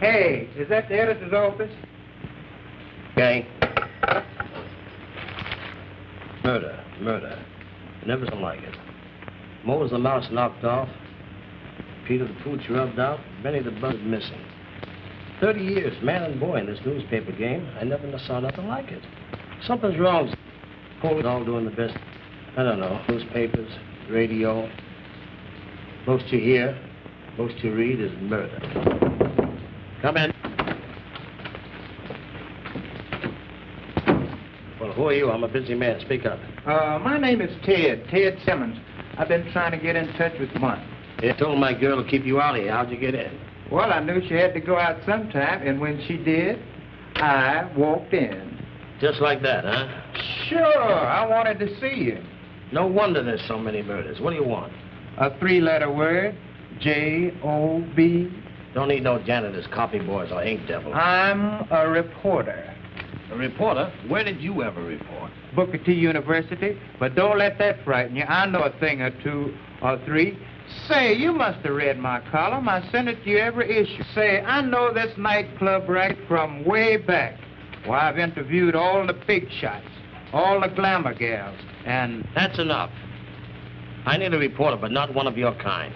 Hey, is that the editor's office? Okay. Murder. Never something like it. Mose the mouse knocked off. Peter the Pooch rubbed out. Benny the Buzz missing. 30 years, man and boy, in this newspaper game. I never saw nothing like it. Something's wrong. Police all doing the best. I don't know. Newspapers, radio. Most you hear, most you read is murder. Come in. Well, who are you? I'm a busy man. Speak up. My name is Ted Simmons. I've been trying to get in touch with Month. I told my girl to keep you out of here. How'd you get in? Well, I knew she had to go out sometime, and when she did, I walked in. Just like that, huh? Sure, I wanted to see you. No wonder there's so many murders. What do you want? A 3-letter word, J-O-B. Don't need no janitors, copy boys, or ink devils. I'm a reporter. A reporter? Where did you ever report? Booker T. University, but don't let that frighten you. I know a thing or two or three. Say, you must have read my column. I send it to you every issue. Say, I know this nightclub racket from way back. Well, I've interviewed all the big shots, all the glamour gals, and... That's enough. I need a reporter, but not one of your kind.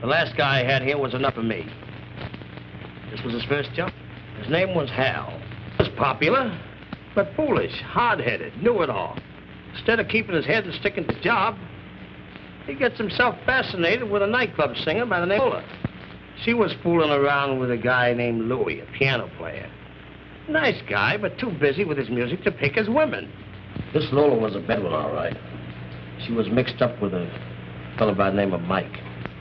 The last guy I had here was enough for me. This was his first job. His name was Hal. He was popular, but foolish, hard-headed, knew it all. Instead of keeping his head and sticking to the job, he gets himself fascinated with a nightclub singer by the name of Lola. She was fooling around with a guy named Louie, a piano player. Nice guy, but too busy with his music to pick his women. This Lola was a bad one, all right. She was mixed up with a fellow by the name of Mike,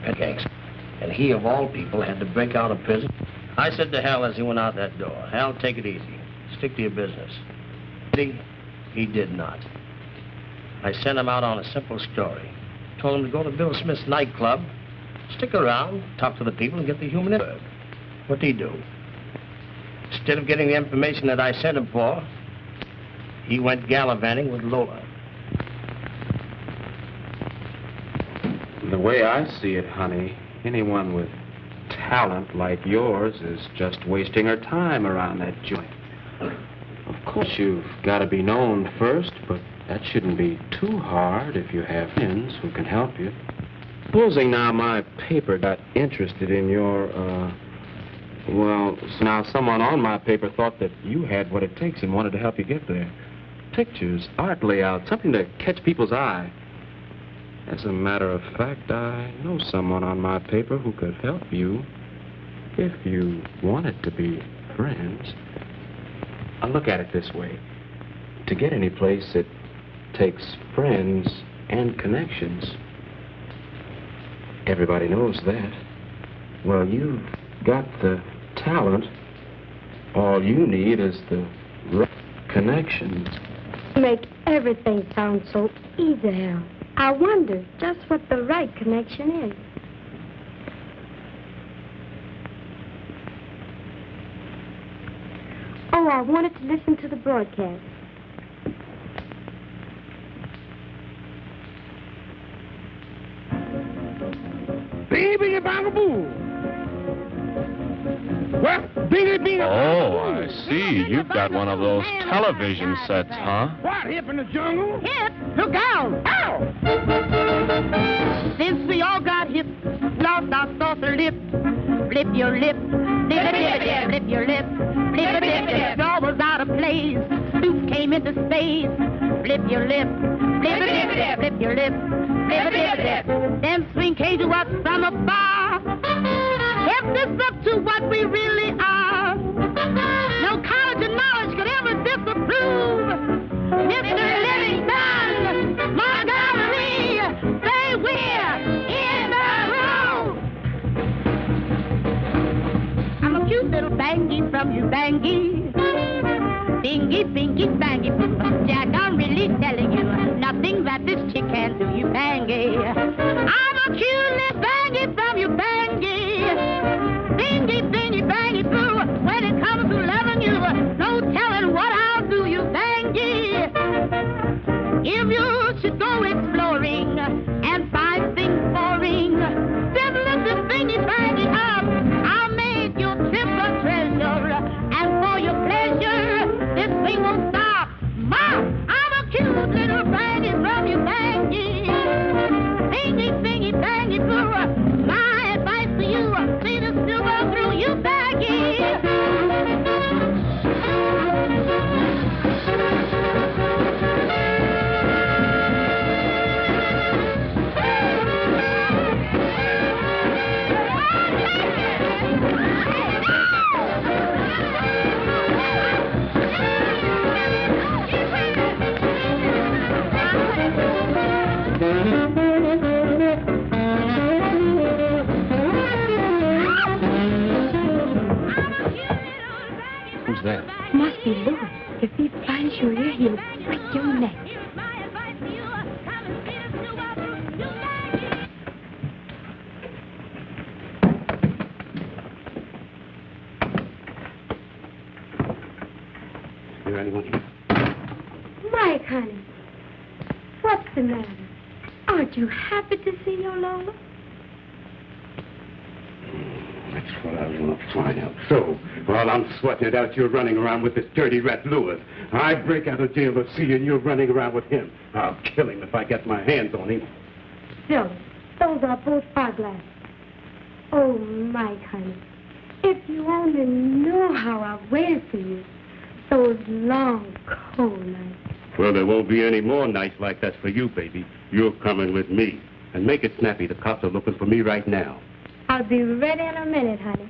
pet gangster. And he, of all people, had to break out of prison. I said to Hal as he went out that door, Hal, take it easy. Stick to your business. He did not. I sent him out on a simple story. Told him to go to Bill Smith's nightclub, stick around, talk to the people, and get the human interview. What'd he do? Instead of getting the information that I sent him for, he went gallivanting with Lola. The way I see it, honey, anyone with talent like yours is just wasting her time around that joint. Of course, you've got to be known first, but that shouldn't be too hard if you have friends who can help you. Supposing now my paper got interested in your, well, so now someone on my paper thought that you had what it takes and wanted to help you get there. Pictures, art layout, something to catch people's eye. As a matter of fact, I know someone on my paper who could help you if you wanted to be friends. I'll look at it this way. To get any place, it takes friends and connections. Everybody knows that. Well, you've got the talent. All you need is the right connections. You make everything sound so easy, Hal. I wonder just what the right connection is. Oh, I wanted to listen to the broadcast. Baby, bangaboo. Well, baby, Oh, I see. You've got one of those television sets, huh? What, hip in the jungle? Hip? Look out! Ow! Since we all got hip, lost our saucer lip. Flip your lip, flip your lip, flip it. Jaw was out of place. Soup came into space. Flip your lip, flip it, flip your lip, flip it. Then swing cage was from a bar. Kept us up to what we really are. No college of knowledge could ever disapprove. Mr. Livingstone, Marguerite, say we're in the room. I'm a cute little bangy from you, bangy. Bingy, bingy, bangy, boo. Jack, I'm really telling you, nothing that this chick can do, you bangy. I'm a cute little bangy from you, bangy. Bingy, bingy, bangy, boo. When it comes to loving you, no telling what I'll do, you bangy. If you should go exploring and find things boring, then lift this bingy, bangy up. I'll make your trip a trip. anyone here? Mike, honey, what's the matter? Aren't you happy to see your Lola? That's what I want to find out. So, while I'm sweating it out, you're running around with this dirty rat Lewis. I break out of jail to see you, and you're running around with him. I'll kill him if I get my hands on him. Silly, those are both eyeglasses. Oh, Mike, honey, if you only knew how I waited for you. Those long, cold nights. Well, there won't be any more nights like that for you, baby. You're coming with me. And make it snappy. The cops are looking for me right now. I'll be ready in a minute, honey.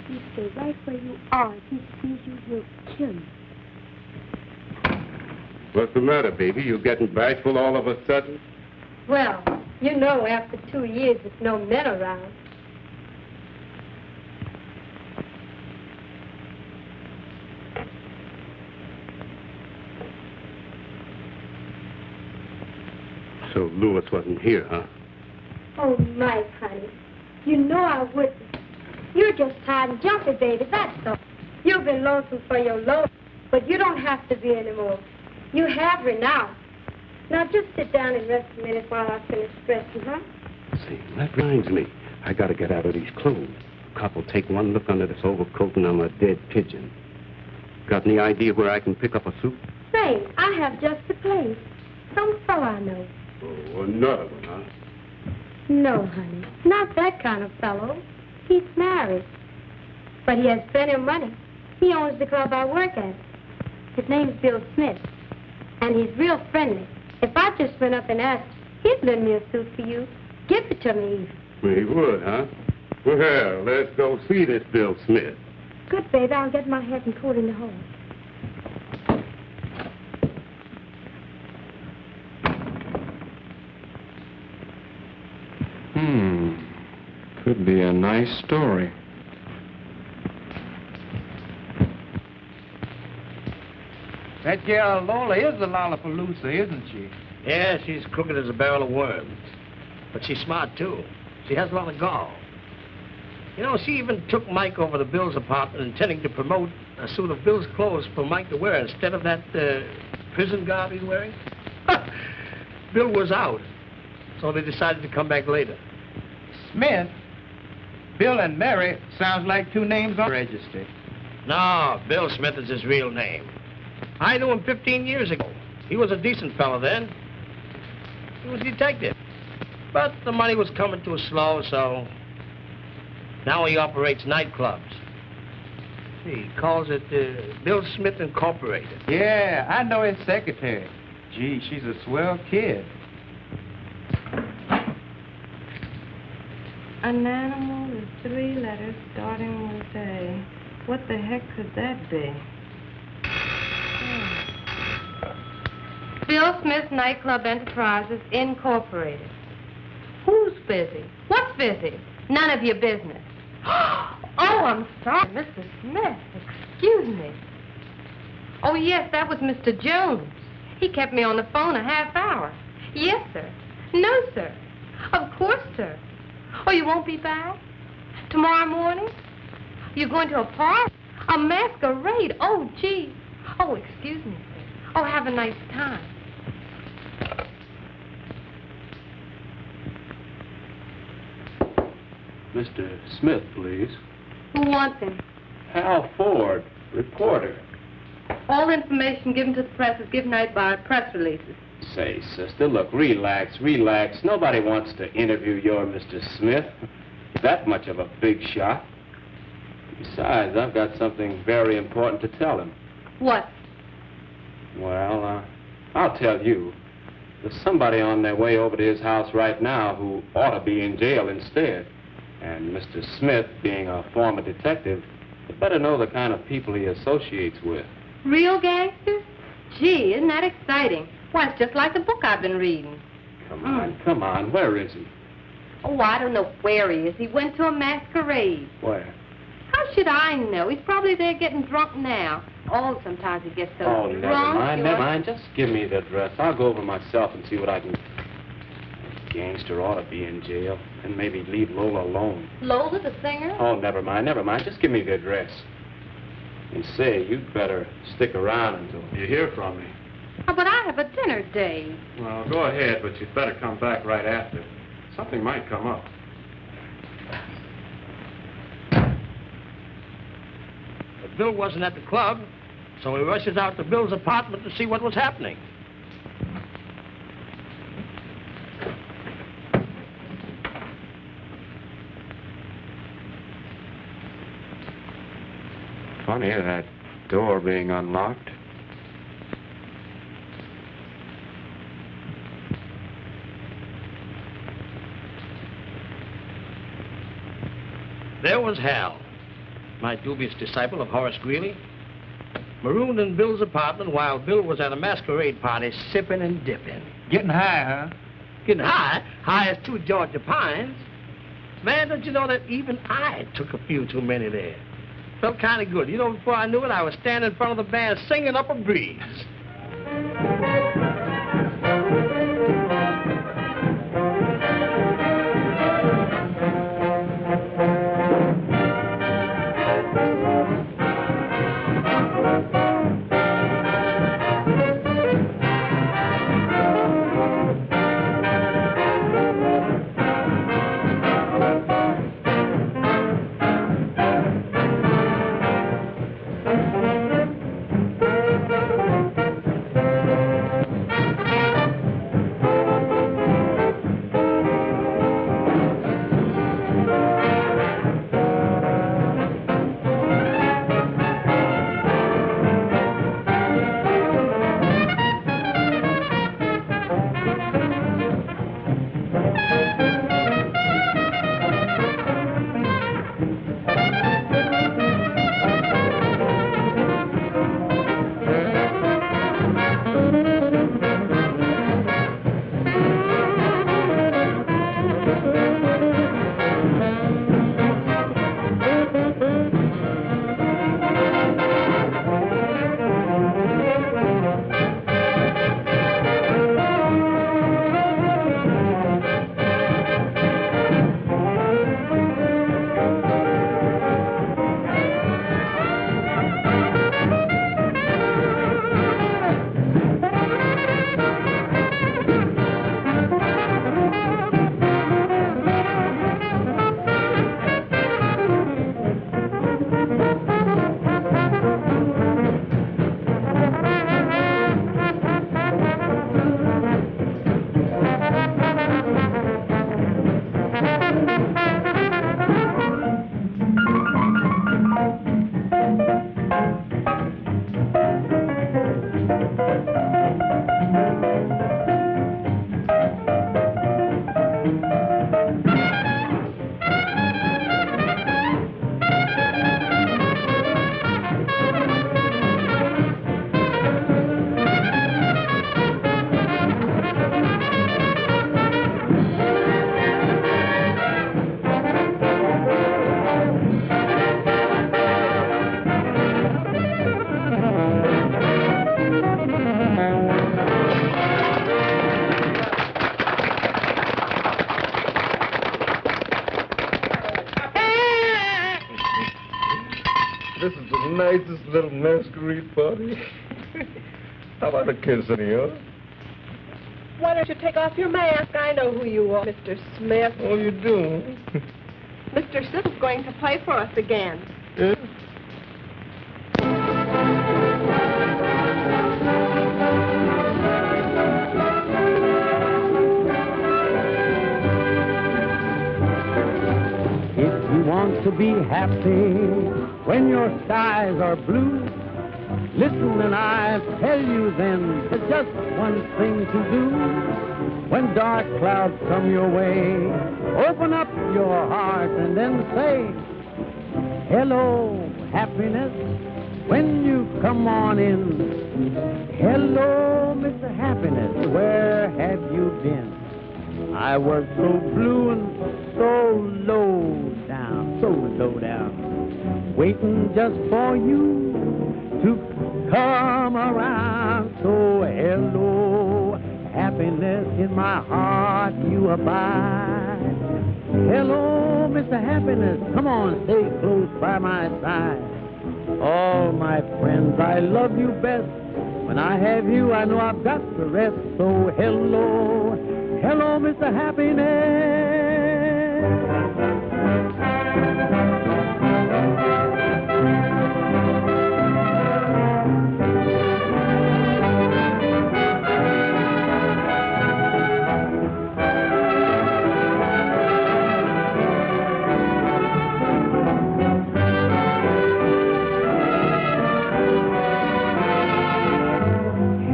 You stay right where you are. If he sees you, he'll kill you. What's the matter, baby? You getting bashful all of a sudden? Well, you know, after 2 years with no men around. So Lewis wasn't here, huh? Oh, Mike, honey, you know I wouldn't. You're just tired and jumpy, baby, that's all. You've been lonesome for your Lola, but you don't have to be anymore. You have her now. Now, just sit down and rest a minute while I finish dressing, huh? See, that reminds me. I gotta get out of these clothes. Cop will take one look under this overcoat and I'm a dead pigeon. Got any idea where I can pick up a suit? Say, I have just the place. Some fellow I know. Oh, another one, huh? No, honey, not that kind of fellow. He's married. But he has plenty of money. He owns the club I work at. His name's Bill Smith. And he's real friendly. If I just went up and asked, he'd lend me a suit for you. Give it to me. He would, huh? Well, let's go see this Bill Smith. Good, baby. I'll get my hat and coat in the hall. Could be a nice story. That girl Lola is a lollapalooza, isn't she? Yeah, she's crooked as a barrel of worms. But she's smart, too. She has a lot of gall. You know, she even took Mike over to Bill's apartment intending to promote a suit of Bill's clothes for Mike to wear instead of that prison garb he's wearing. Bill was out, so they decided to come back later. Smith? Bill and Mary sounds like two names on the register. No, Bill Smith is his real name. I knew him 15 years ago. He was a decent fellow then. He was a detective. But the money was coming to us slow, so now he operates nightclubs. He calls it Bill Smith Incorporated. Yeah, I know his secretary. Gee, she's a swell kid. An animal with 3 letters starting with A. What the heck could that be? Bill Smith Nightclub Enterprises Incorporated. Who's busy? What's busy? None of your business. Oh, I'm sorry, Mr. Smith. Excuse me. Oh, yes, that was Mr. Jones. He kept me on the phone a half hour. Yes, sir. No, sir. Of course, sir. Oh, you won't be back? Tomorrow morning? You're going to a party? A masquerade? Oh, gee. Oh, excuse me, sir. Oh, have a nice time. Mr. Smith, please. Who wants him? Hal Ford, reporter. All information given to the press is given out by press releases. Say, sister, look, relax, relax. Nobody wants to interview your Mr. Smith. That much of a big shot. Besides, I've got something very important to tell him. What? Well, I'll tell you. There's somebody on their way over to his house right now who ought to be in jail instead. And Mr. Smith, being a former detective, had better know the kind of people he associates with. Real gangsters? Gee, isn't that exciting? Why, it's just like the book I've been reading. Come on. Where is he? Oh, I don't know where he is. He went to a masquerade. Where? How should I know? He's probably there getting drunk now. Oh, sometimes he gets so drunk. Never mind. Just give me the address. I'll go over myself and see what I can... Gangster ought to be in jail. And maybe leave Lola alone. Lola, the singer? Oh, never mind. Just give me the address. And say, you'd better stick around until you hear from me. Oh, but I have a dinner date. Well, go ahead, but you'd better come back right after. Something might come up. But Bill wasn't at the club, so he rushes out to Bill's apartment to see what was happening. Funny, that door being unlocked. There was Hal, my dubious disciple of Horace Greeley, marooned in Bill's apartment while Bill was at a masquerade party sipping and dipping. Getting high, huh? Getting high? High as 2 Georgia pines. Man, don't you know that even I took a few too many there? Felt kind of good. You know, before I knew it, I was standing in front of the band singing up a breeze. This is the nicest little masquerade party. How about a kiss, senor? Why don't you take off your mask? I know who you are, Mr. Smith. Oh, you do? Mr. Smith is going to play for us again. Yeah? If you want to be happy when your skies are blue, listen and I tell you then, there's just one thing to do. When dark clouds come your way, open up your heart and then say, hello, happiness, when you come on in. Hello, Mr. Happiness, where have you been? I was so blue and so low down, waiting just for you to come around. So hello, happiness, in my heart you abide. Hello, Mr. Happiness, come on, stay close by my side. All my friends, I love you best. When I have you, I know I've got the rest. So hello, hello, Mr. Happiness.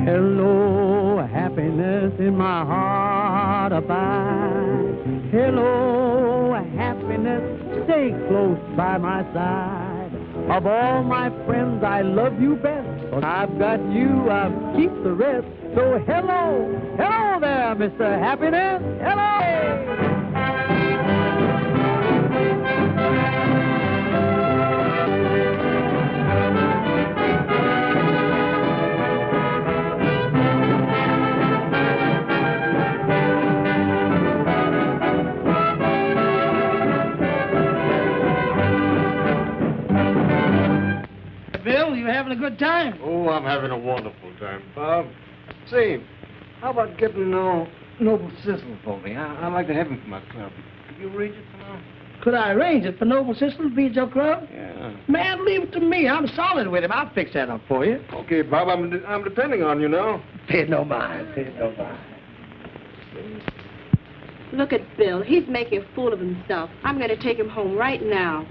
Hello, happiness in my heart abide. Hello, happiness, stay close by my side. Of all my friends, I love you best. But I've got you, I'll keep the rest. So hello, hello there, Mr. Happiness. Hello! Bill, you having a good time? Oh, I'm having a wonderful time, Bob. Say, how about getting Noble Sissel for me? I'd like to have him for my club. Could you arrange it for now? Could I arrange it for Noble Sissel to be at your club? Yeah. Man, leave it to me. I'm solid with him. I'll fix that up for you. Okay, Bob, I'm depending on you now. Pay no mind. Pay no mind. Look at Bill. He's making a fool of himself. I'm going to take him home right now.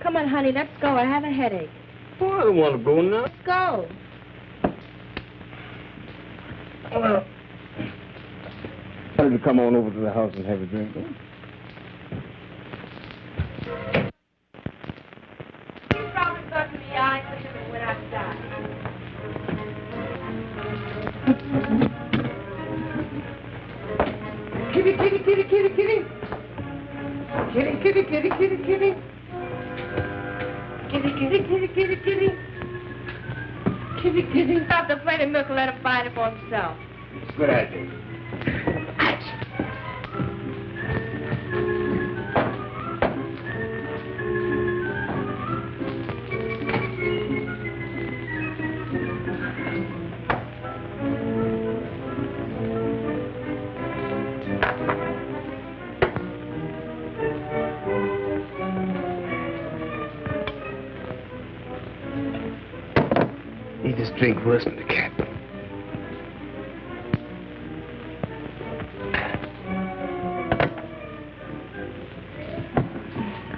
Come on, honey, let's go. I have a headache. Oh, I don't want to go now. Let's go. Well, why don't you come on over to the house and have a drink, huh? You probably got to the eye because you went outside. Kitty, kitty, kitty, kitty, kitty. Kitty, kitty, kitty, kitty, kitty. Kitty, kitty, kitty, kitty, kitty. Kitty, kitty. Stop the plate of milk and let him find it for himself. It's a good idea. He just drink worse than the cat.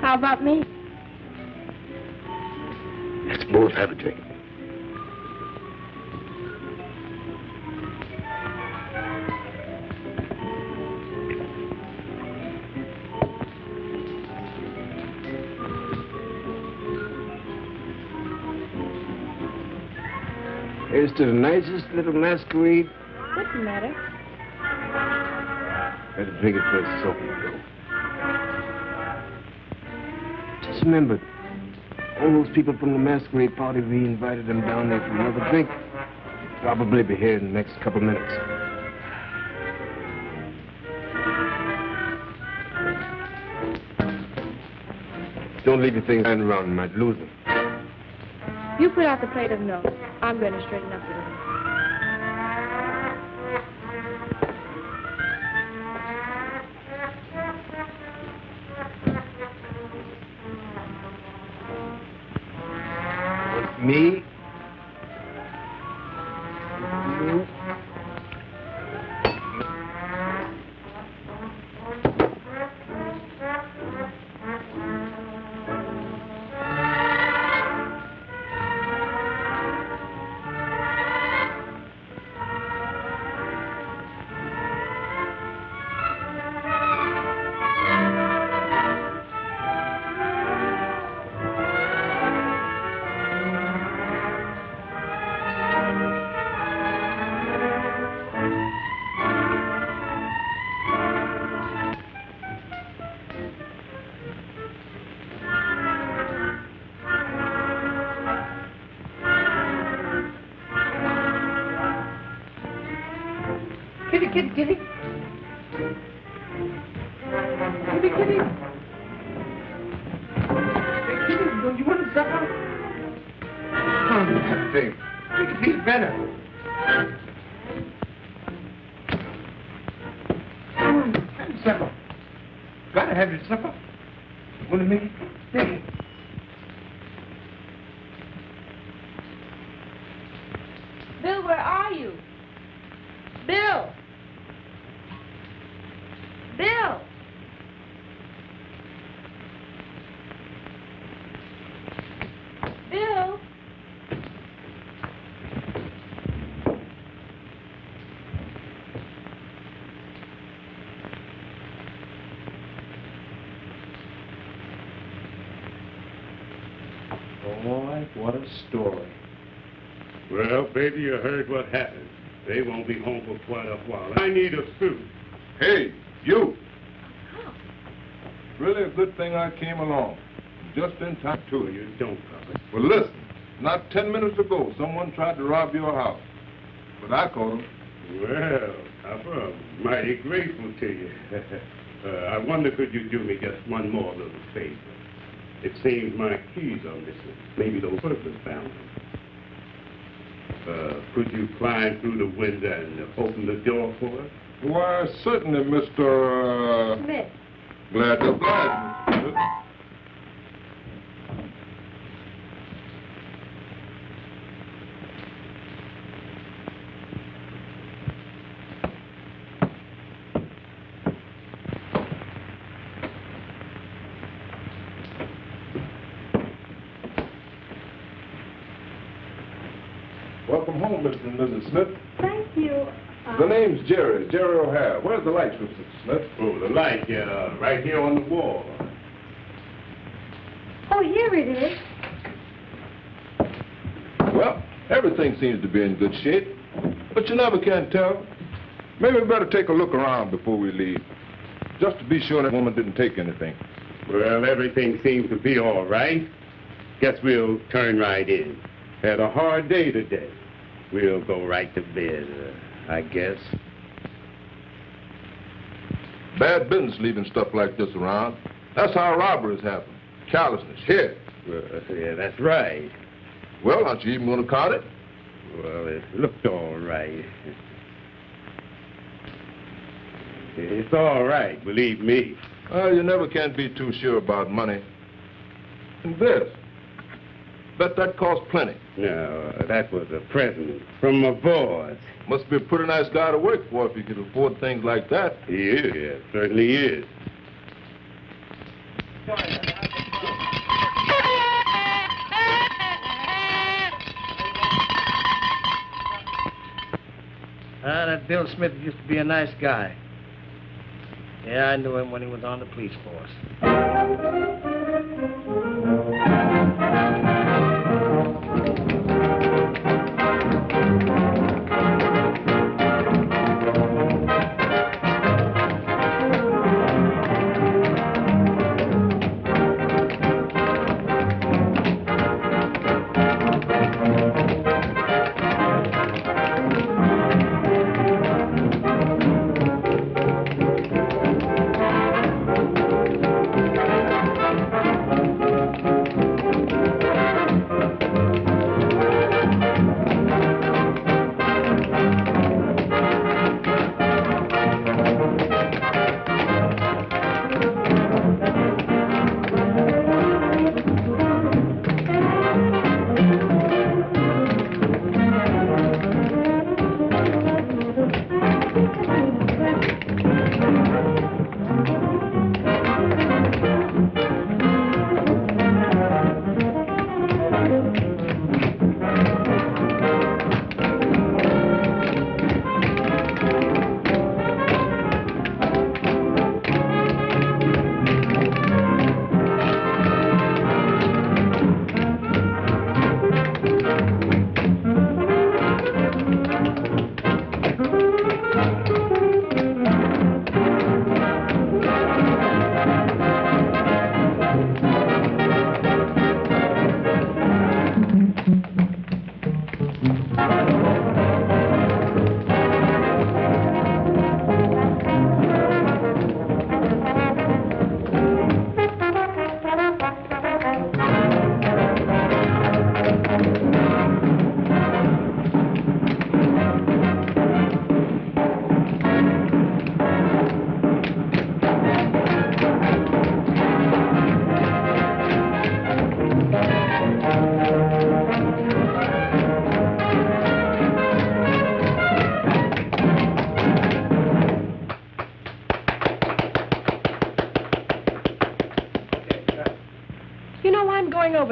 How about me? Let's both have a drink. Here's to the nicest little masquerade. What's the matter? Better drink it first, so we go. Just remember, all those people from the masquerade party, we invited them down there for another drink. They'll probably be here in the next couple minutes. Don't leave your things lying around, you might lose them. You put out the plate of milk. I'm going to straighten up the room. Me? You? Kitty, kitty, kitty. Kitty, kitty. supper? Oh, thing. He's better. Have your supper. Gotta have your supper. Want a minute? There. Bill, where are you? Bill! Bill! Bill! Boy, what a story. Well, baby, you heard what happened. They won't be home for quite a while. I need a suit. Hey, you! Really a good thing I came along. Just in time. To you, don't cover. Well, listen. Not 10 minutes ago, someone tried to rob your house. But I caught him. Well, Papa, I'm mighty grateful to you. I wonder, could you do me just one more little favor? It seems my keys are missing. Maybe those burglars found them. Could you climb through the window and open the door for us? Why, certainly, Mr. Smith. Glad to oblige, Mr. Smith. Welcome home, Mr. and Mrs. Smith. Thank you. The name's Jerry O'Hare. Where's the light switch, Mr. Smith? Oh, the light, right here on the wall. Oh, here it is. Well, everything seems to be in good shape, but you never can tell. Maybe we better take a look around before we leave, just to be sure that woman didn't take anything. Well, everything seems to be all right. Guess we'll turn right in. Had a hard day today. We'll go right to bed, I guess. Bad business leaving stuff like this around. That's how robberies happen. Carelessness. Here. Well, yeah, that's right. Well, aren't you even going to count it? Well, it looked all right. It's all right, believe me. You never can be too sure about money. And this. Bet that cost plenty. No, that was a present from my boss. Must be a pretty nice guy to work for if you can afford things like that. He is, yeah, certainly is. That Bill Smith used to be a nice guy. Yeah, I knew him when he was on the police force.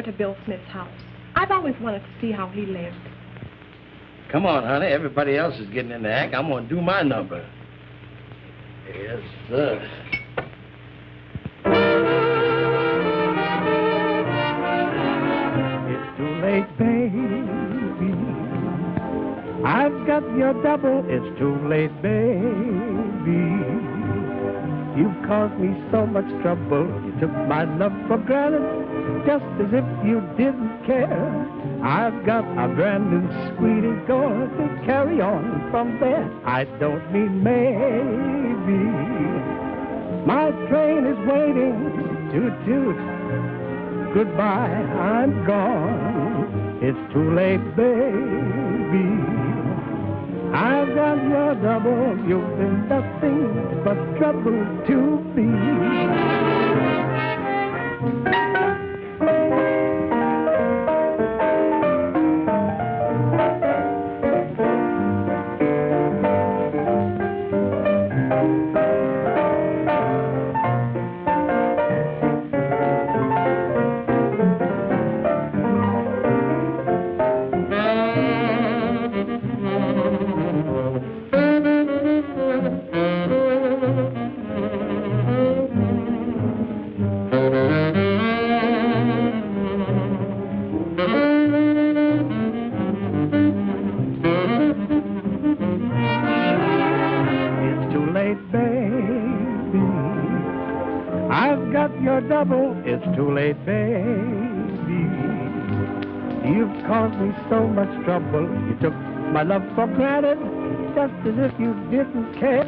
to Bill Smith's house. I've always wanted to see how he lived. Come on, honey. Everybody else is getting in the act. I'm going to do my number. Yes, sir. It's too late, baby. I've got your double. It's too late, baby. You've caused me so much trouble. You took my love for granted, just as if you didn't care. I've got a brand new sweetie going to carry on from there. I don't mean maybe. My train is waiting, toot-toot. Goodbye, I'm gone. It's too late, baby. I've got your double. You've been nothing but trouble to me. It's too late, baby. You've caused me so much trouble. You took my love for granted, just as if you didn't care.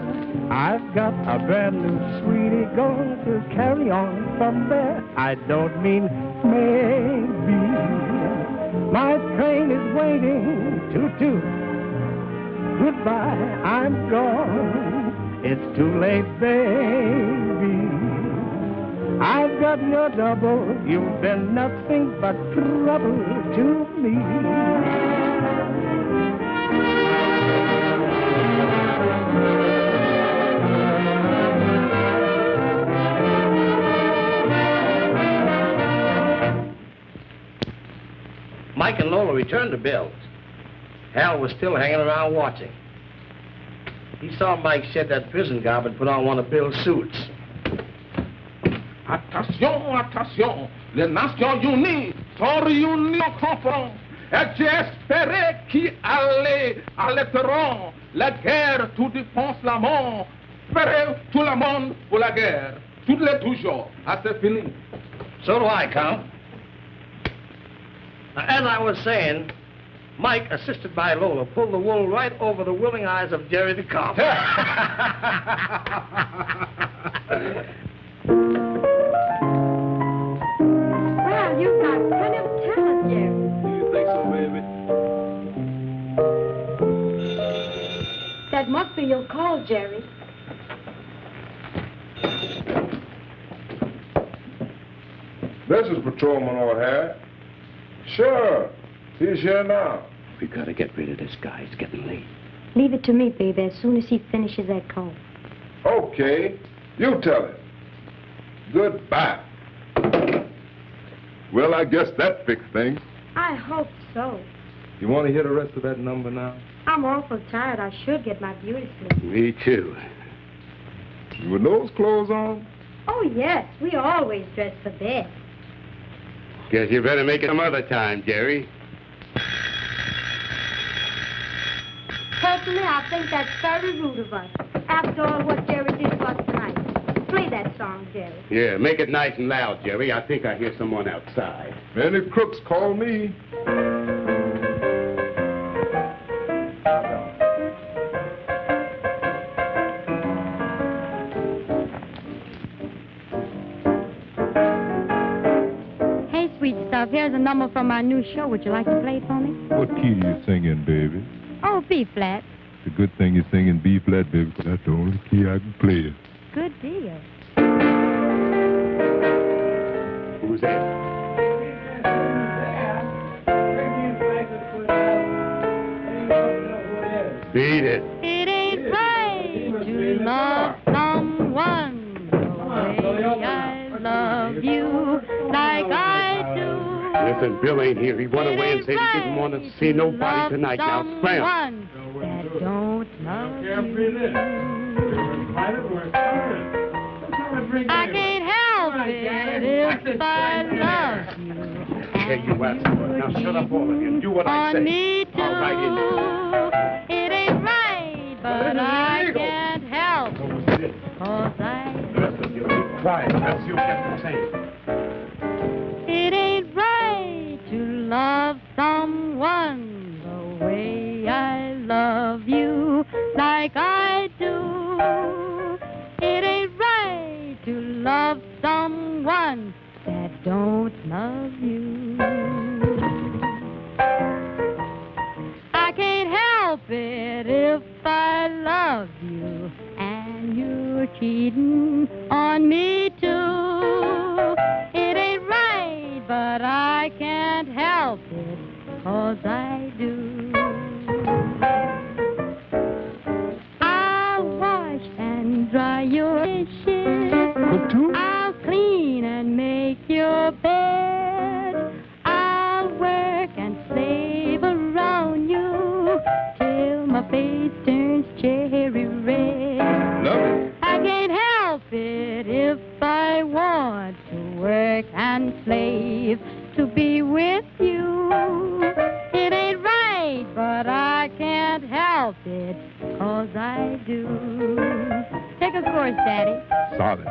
I've got a brand new sweetie going to carry on from there. I don't mean maybe. My train is waiting, toot-toot. Goodbye, I'm gone. It's too late, baby. I've got your double. You've been nothing but trouble to me. Mike and Lola returned to Bill's. Hal was still hanging around watching. He saw Mike shed that prison garb and put on one of Bill's suits. Attention, attention, les Nations Unies sont réunies en conférence et j'espérais qu'il allait arrêteront la guerre, tout défense la mort. Espérez tout le monde pour la guerre, toutes les toujours, c'est fini. So do I, Count. Now, as I was saying, Mike, assisted by Lola, pulled the wool right over the willing eyes of Jerry the cop. Well, you've got plenty of talent, Jerry. Do you think so, baby? That must be your call, Jerry. This is Patrolman O'Hare. Sure, he's here now. We gotta get rid of this guy. It's getting late. Leave it to me, baby, as soon as he finishes that call. Okay, you tell him. Goodbye. Well, I guess that fixed things. I hope so. You want to hear the rest of that number now? I'm awful tired. I should get my beauty sleep. Me too. With those clothes on? Oh, yes. We always dress for bed. Guess you better make it some other time, Jerry. Personally, I think that's very rude of us. After all what Jerry did to us tonight. Play that song, Jerry. Yeah, make it nice and loud, Jerry. I think I hear someone outside. Any crooks call me. Hey, sweet stuff, here's a number from our new show. Would you like to play it for me? What key are you singing, baby? Oh, B flat. It's a good thing you're singing B flat, baby, because that's the only key I can play it. Good deal. Who's that? Beat it. It ain't right to love someone the way I love you like I do. You Listen, Bill ain't here. He went away and said he didn't want to see nobody tonight. Now, slam. That don't love you. I can't help it if I love you. Hey, you asshole. Now shut up, all of you, and do what I say. Me too. All right, it ain't right, but I can't help it. Cause I... Listen, you keep quiet, else you'll get the same. It ain't right to love someone the way I love you, like I do. It ain't right to love someone that don't love you. I can't help it if I love you and you're cheating on me too. It ain't right, but I can't help it, 'cause I do. I'll wash and dry your dishes. I'll clean and make your bed. I'll work and slave around you till my face turns cherry red. Love it. I can't help it if I want to work and slave to be with you. It ain't right, but I can't help it, 'cause I do. Take a course, Daddy. Solid.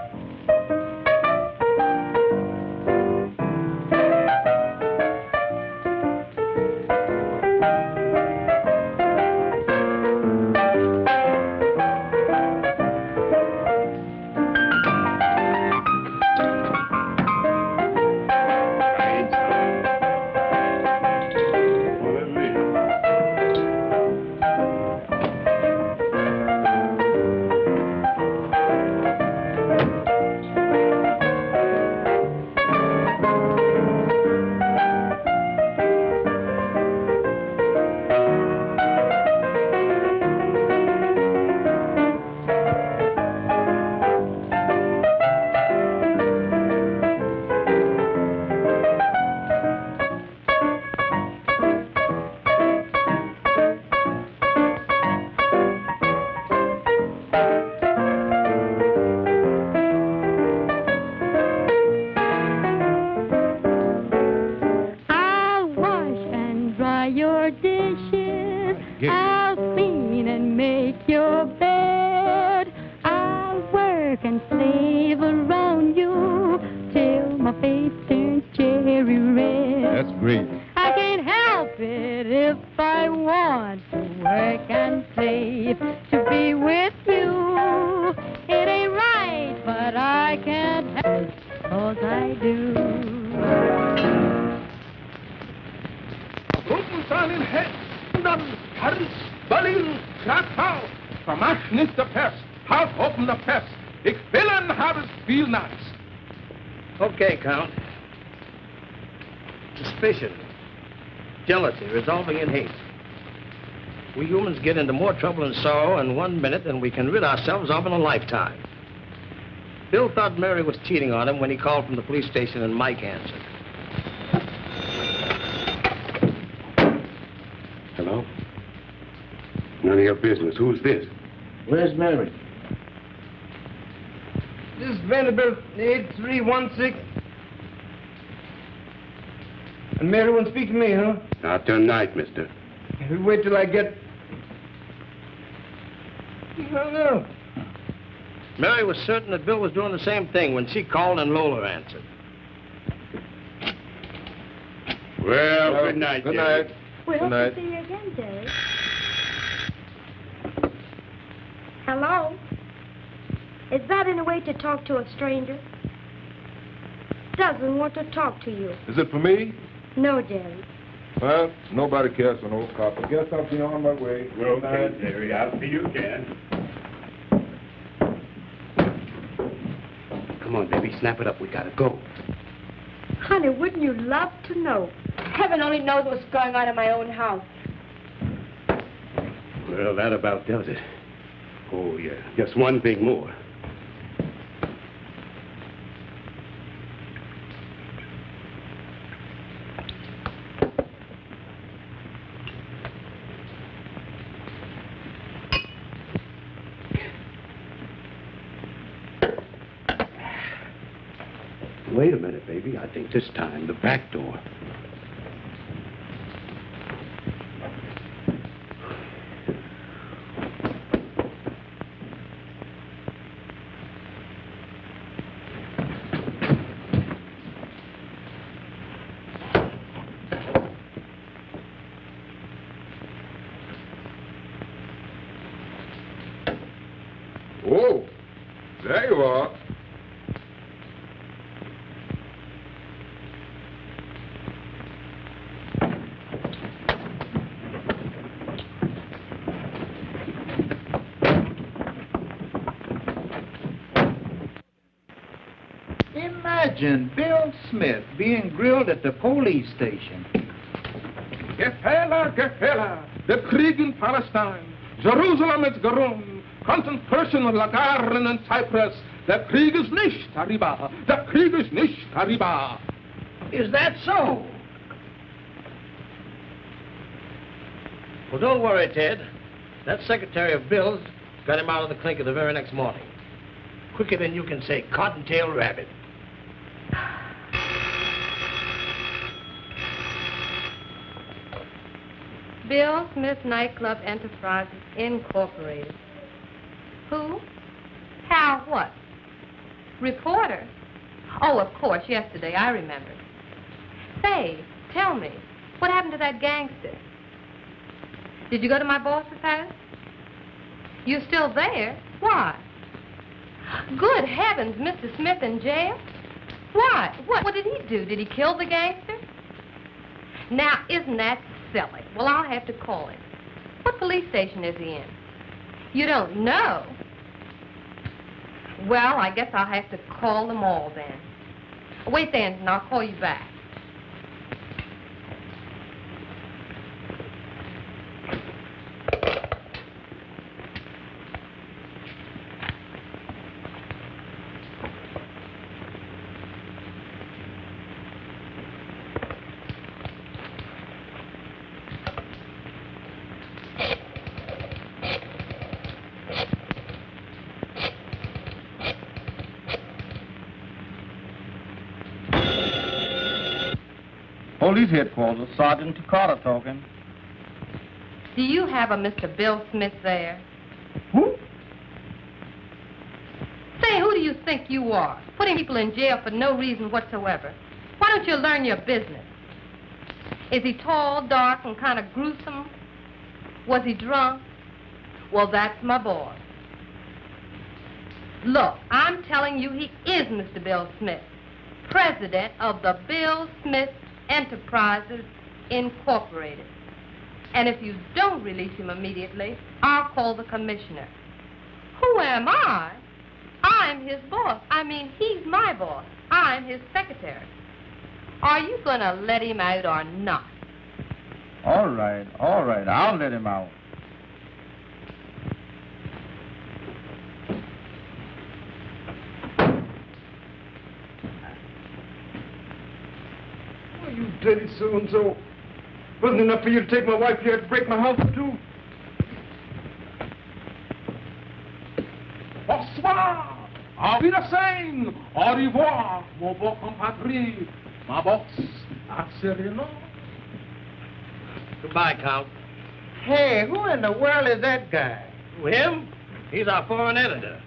Okay, Count. Suspicion, jealousy, resolving in hate. We humans get into more trouble and sorrow in 1 minute than we can rid ourselves of in a lifetime. Bill thought Mary was cheating on him when he called from the police station and Mike answered. Hello? None of your business. Who's this? Where's Mary? This is Vanderbilt 8316. And Mary won't speak to me, huh? Not tonight, mister. We wait till I get... No. Mary was certain that Bill was doing the same thing when she called and Lola answered. Well, good night, Good Jerry. night. We hope night. to see you again, Jerry. Hello? Is that any way to talk to a stranger? Doesn't want to talk to you. Is it for me? No, Jerry. Well, nobody cares for no cop. I guess I'll be on my way. Okay, Jerry. I'll see you again. Come on, baby. Snap it up. We gotta go. Honey, wouldn't you love to know? Heaven only knows what's going on in my own house. Well, that about does it. Oh, yeah. Just one thing more. Wait a minute, baby. I think this time the back door. Oh, there you are. Imagine Bill Smith being grilled at the police station. Gefäller, der Krieg in Palestine. Jerusalem ist gerungen. Concentration Lagaren in Cyprus. Der Krieg ist nicht arriba. Der Krieg ist nicht arriba. Is that so? Well, don't worry, Ted. That secretary of Bill's got him out of the clinker the very next morning. Quicker than you can say cottontail rabbit. Bill Smith Nightclub Enterprises, Incorporated. Who? Hal what? Reporter? Oh, of course, yesterday, I remember. Say, tell me, what happened to that gangster? Did you go to my boss's house? You're still there? Why? Good heavens, Mr. Smith in jail? Why? What did he do? Did he kill the gangster? Now, isn't that silly? Well, I'll have to call him. What police station is he in? You don't know? Well, I guess I'll have to call them all then. Wait then, and I'll call you back. Police headquarters, Sergeant Carter talking. Do you have a Mr. Bill Smith there? Who? Say, who do you think you are? Putting people in jail for no reason whatsoever. Why don't you learn your business? Is he tall, dark, and kind of gruesome? Was he drunk? Well, that's my boy. Look, I'm telling you he is Mr. Bill Smith, president of the Bill Smith Enterprises, Incorporated. And if you don't release him immediately, I'll call the commissioner. Who am I? I'm his boss. I mean, he's my boss. I'm his secretary. Are you going to let him out or not? All right, I'll let him out. You dirty so-and-so. Wasn't enough for you to take my wife here to break my house too? Bonsoir. Auf Wiedersehen. Au revoir, mon beau compatriote. Ma boss, Sereno. Goodbye, Count. Hey, who in the world is that guy? Who, him? He's our foreign editor.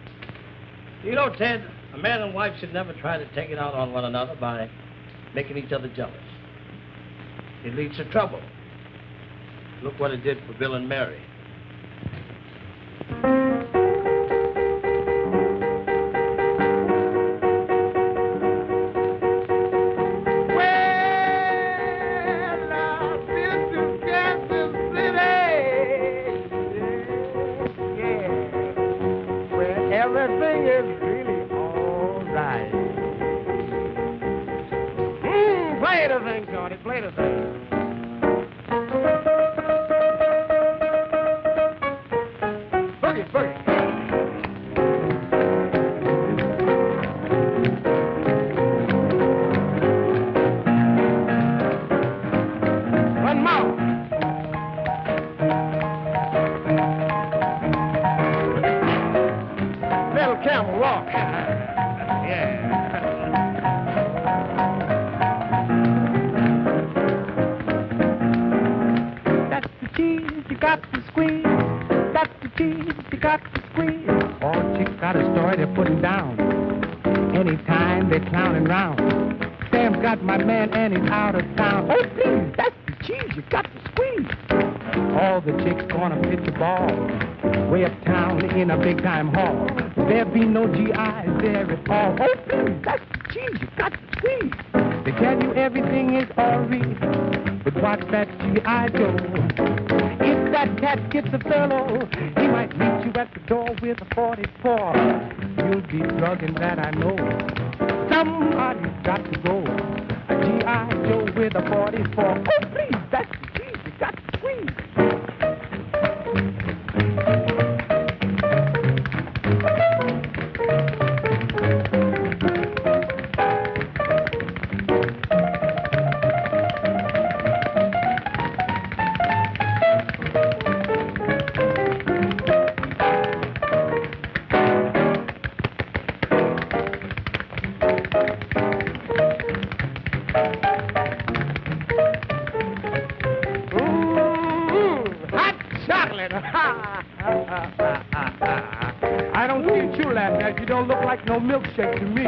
You know, Ted, a man and wife should never try to take it out on one another by making each other jealous. It leads to trouble. Look what it did for Bill and Mary. Play the thing. Boogie, boogie. One more. Little camel walk. Yeah. cheese, you got to squeeze. That's the cheese, you got to squeeze. All chicks got a story they're putting down. Anytime they're clowning round. Sam's got my man and he's out of town. Oh, please, that's the cheese, you got to squeeze. All the chicks gonna pitch a ball way uptown in a big-time hall. There be no GIs there at all. Oh, please, that's the cheese, you got to squeeze. They tell you everything is all right, but watch that GI Joe. If that cat gets a fellow, he might meet you at the door with a 44. You'll be drugging that, I know. Somebody's got to go. A GI Joe with a 44. Oh, please, that's the cheese, you got to squeeze. I don't see you laughing at. You don't look like no milkshake to me.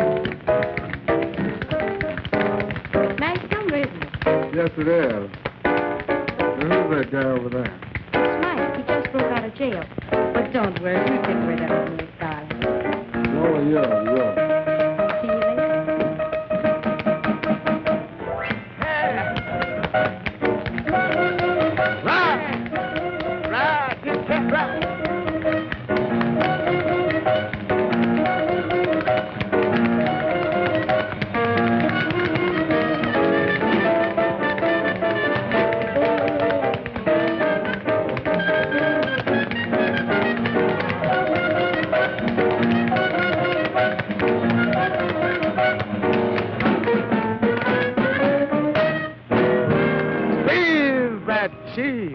Nice number, isn't it? Yes, it is. Now, who's that guy over there? It's Mike. He just broke out of jail. But don't worry, we'll get rid of him, Miss Darling. Oh, yeah. See you later.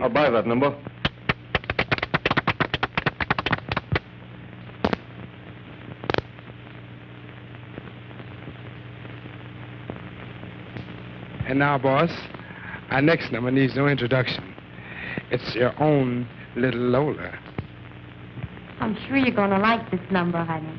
I'll buy that number. And now, boss, our next number needs no introduction. It's your own little Lola. I'm sure you're going to like this number, honey.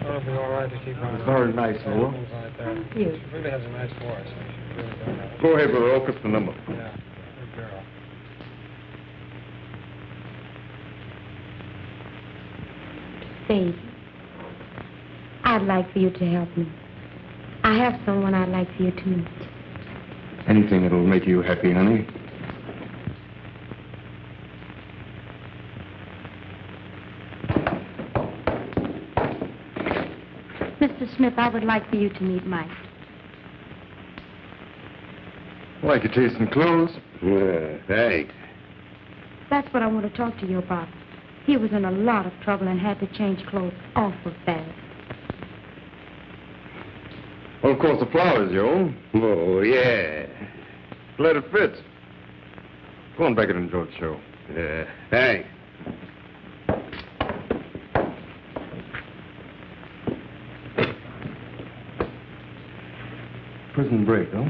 It'll be all right to keep on. It's very nice, Noah. Thank you. She really has a nice voice. She really does. Go ahead, Brother. Open the number. Yeah, good girl. Baby, I'd like for you to help me. I have someone I'd like for you to meet. Anything that'll make you happy, honey. Mr. Smith, I would like for you to meet Mike. Like your taste in clothes? Thanks. That's what I want to talk to you about. He was in a lot of trouble and had to change clothes awful fast. Well, of course, the flower's your own. Oh, yeah. Glad it fits. Go on back and enjoy the show. Thanks. Prison break, huh?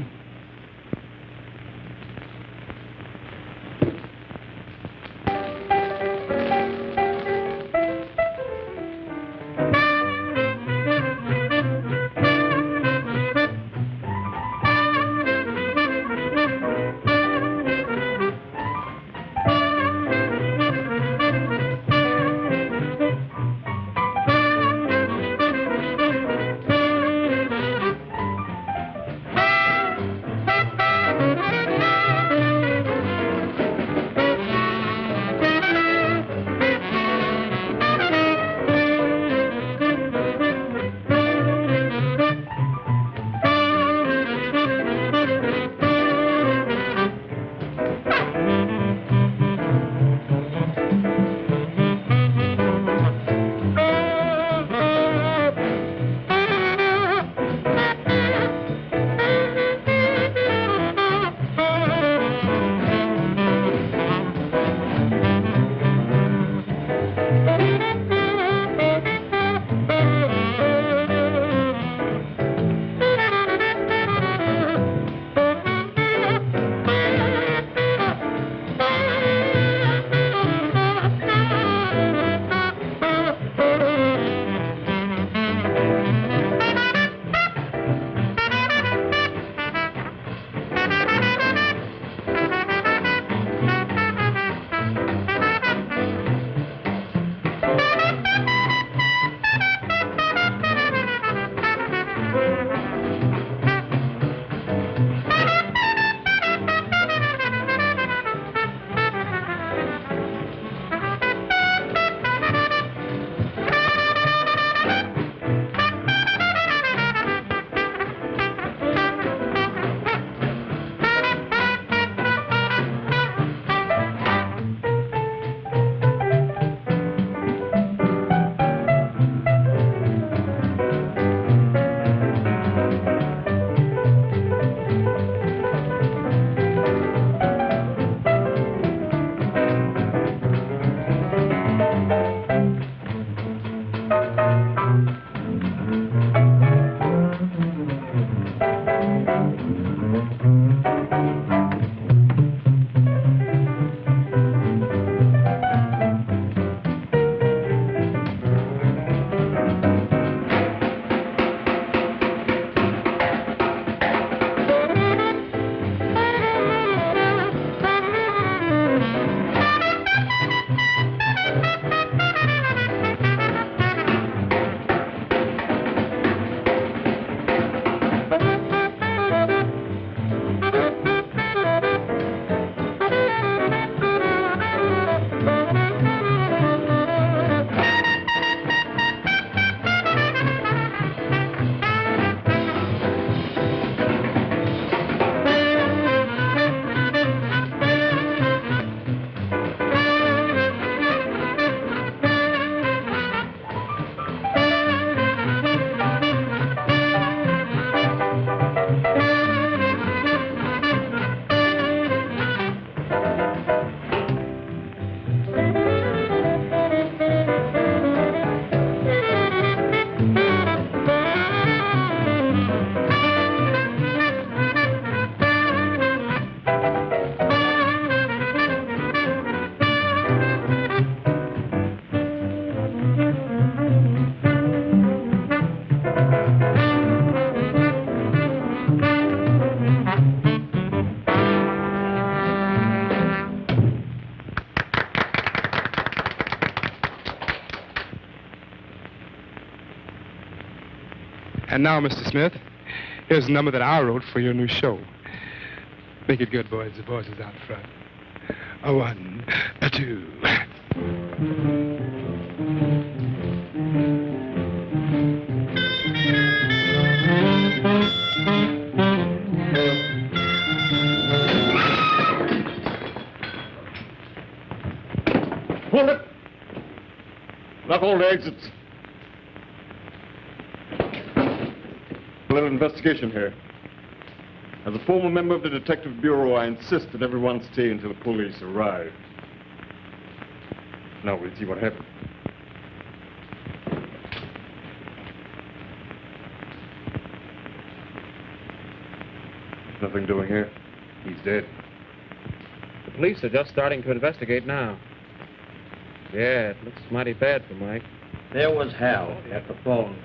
And now, Mr. Smith, here's the number that I wrote for your new show. Make it good, boys. The boys is out front. A 1, a 2. Hold it! Lock all the exits. A little investigation here. As a former member of the Detective Bureau, I insist that everyone stay until the police arrive. Now we'll see what happens. Nothing doing here. He's dead. The police are just starting to investigate now. Yeah, it looks mighty bad for Mike. There was Hal at the phone,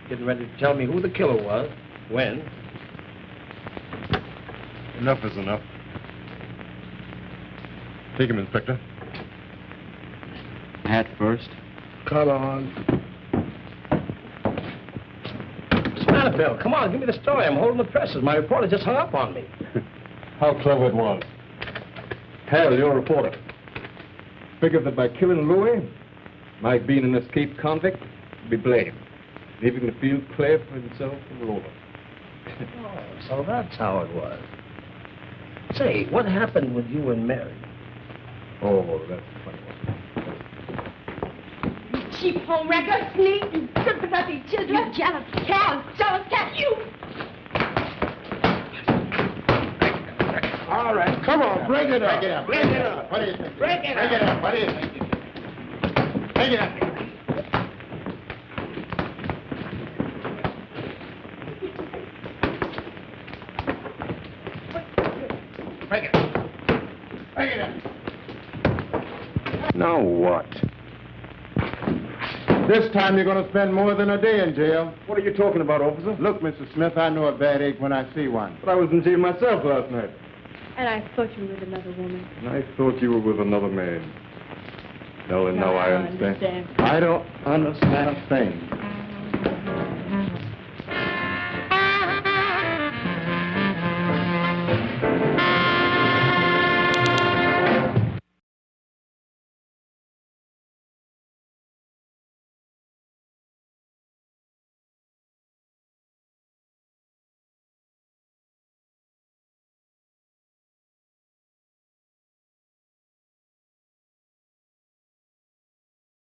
getting ready to tell me who the killer was, when. Enough is enough. Take him, Inspector. Hat first. Come on. What's the matter, Bill? Come on, give me the story. I'm holding the presses. My reporter just hung up on me. How clever it was. Hal, you're a reporter. Figured that by killing Louis, Mike being an escaped convict, would be blamed, leaving the field clear for himself and Lola. Oh, so that's how it was. Say, what happened with you and Mary? Oh, that's a funny one. Cheap home wrecker, sneak, and good for nothing children. You jealous cat, you. All right, come on, break it up. Break it up. Break it up. What do you think? Break it up. Break it up. What do you think? Break it up. Break it up. Break it up. Now what? This time you're going to spend more than a day in jail. What are you talking about, officer? Look, Mr. Smith, I know a bad egg when I see one. But I was in jail myself last night. And I thought you were with another woman. And I thought you were with another man. Now I understand. I don't understand a thing.